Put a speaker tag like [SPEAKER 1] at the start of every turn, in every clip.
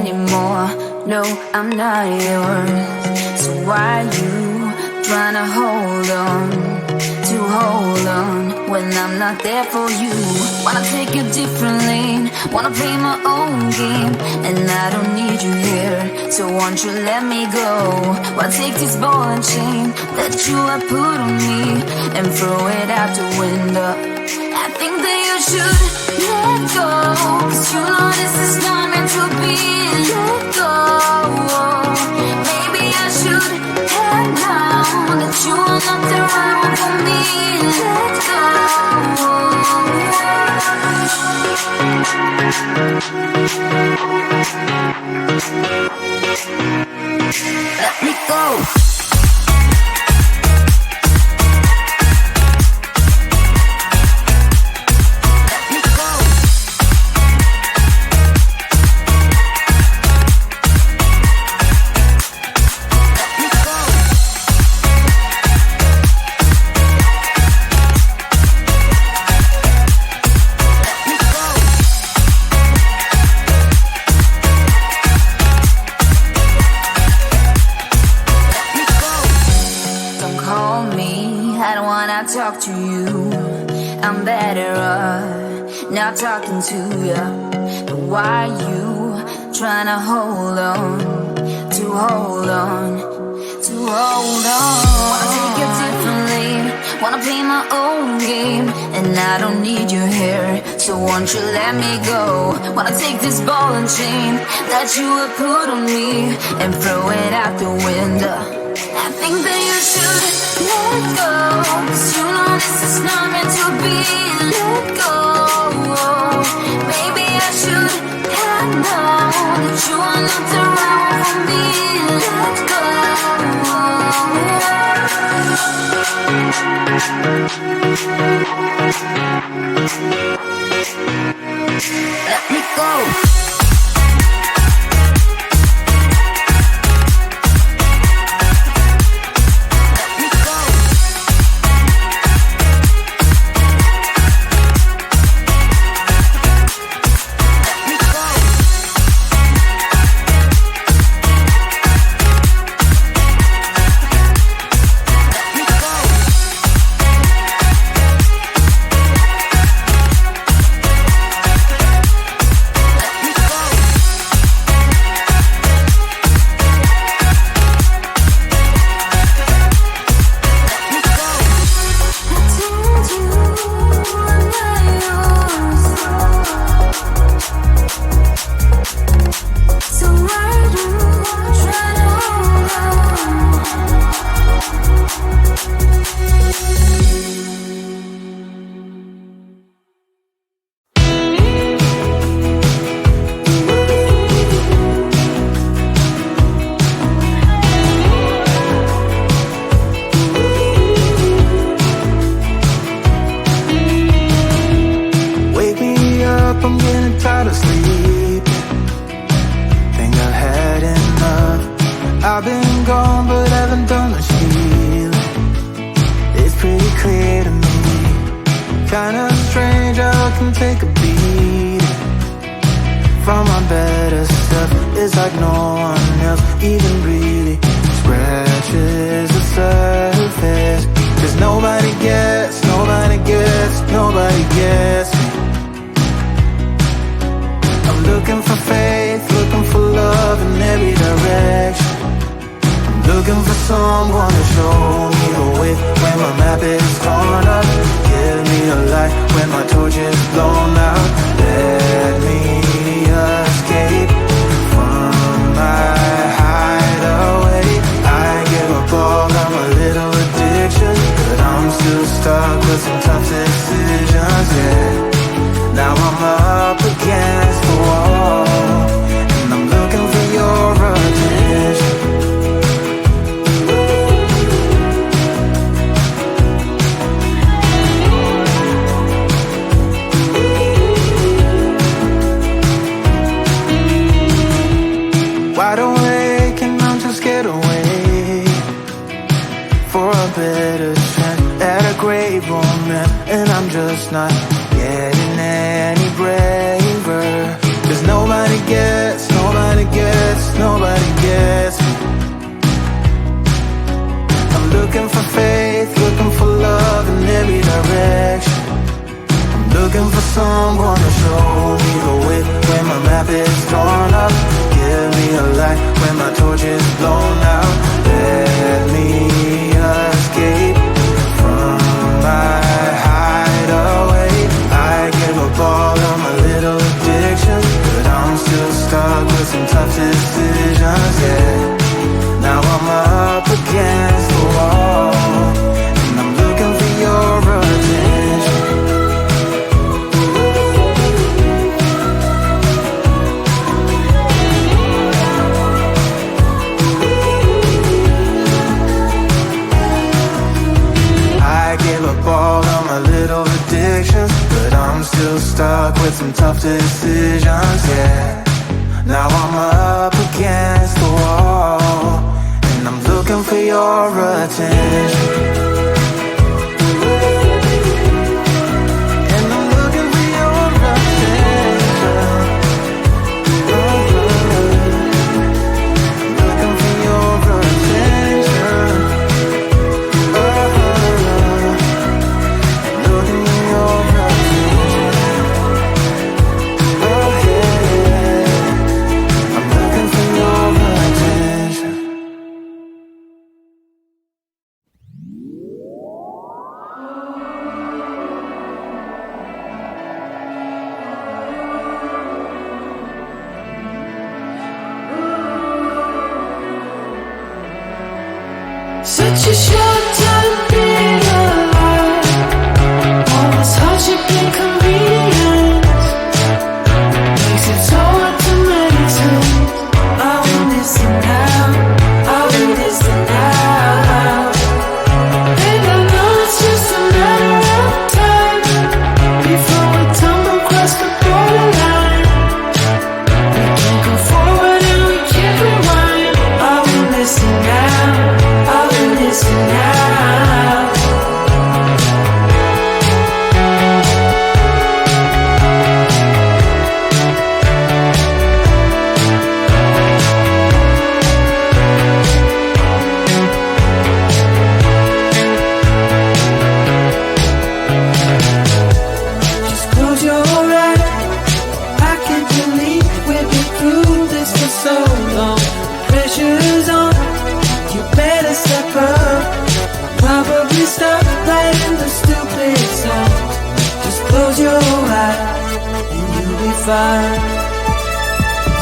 [SPEAKER 1] anymore. No, I'm not yours. So why you trying to hold on when I'm not there for you? Wanna take a different lane, wanna play my own game, and I don't need you here, so won't you let me go? Wanna take this ball and chain that you have put on me and throw it out the window. I think that you should let go, 'cause you know this is not meant to be. Let go. Maybe I should have known that you are not the right one for me. Let go. Let me go. Talk to you, I'm better off not talking to you. But why you trying to hold on? Wanna take a different lane, wanna play my own game, and I don't need you here, so won't you let me go? Wanna take this ball and chain that you have put on me and throw it out the window. I think that you should let go, 'cause you know this is not meant to be. Let go. Maybe I should have known that you are not the right one for me. Let go. Let me go.
[SPEAKER 2] getting any braver. 'Cause nobody gets
[SPEAKER 1] some tough decisions, yeah. Now I'm up against the wall, and I'm looking for your attention. I gave up all of my little addictions, but I'm still stuck with some tough decisions, yeah. Now I'm up against the wall, and I'm looking for your attention. And I'm looking for your attention. I'm looking for your attention. Looking for your attention. Oh yeah. I'm looking for your attention.
[SPEAKER 2] Such a short time being alive, all this hardship and convenience makes it so hard to meditate. Are we missing out? Are we missing out? And I know it's just a matter of time before we tumble across the borderline. We can't go forward and we can't rewind. Are we missing out? Are we missing out? Just close your eyes. I can't believe we've been through this for so long. Pressure's on. You better step up. Probably stop playing the stupid song. Just close your eyes and you'll be fine.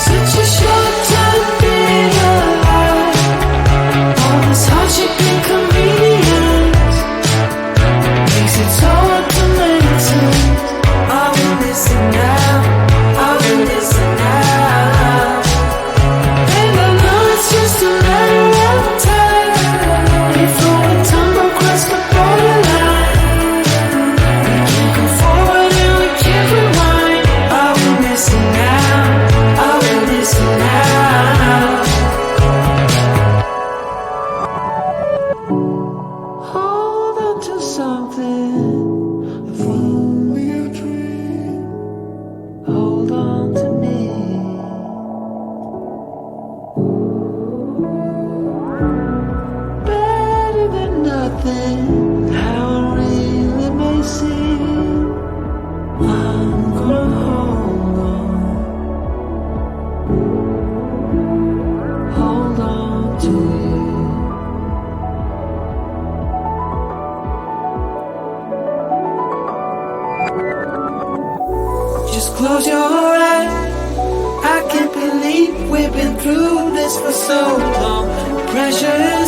[SPEAKER 2] Such a short time being alive. All this hardship and convenience makes it so hard to meditate. Are we missing out? Are we missing out? And I know it's just a matter of time before we tumble across the borderline. We can't go forward and we can't rewind. Are we missing out? Are we missing out? Hold on to something, if only a dream. Hold on to me. Better than nothing, how it really may seem. I'm gonna hold on to you. Just close your eyes. I can't believe we've been through this for so long. Pressure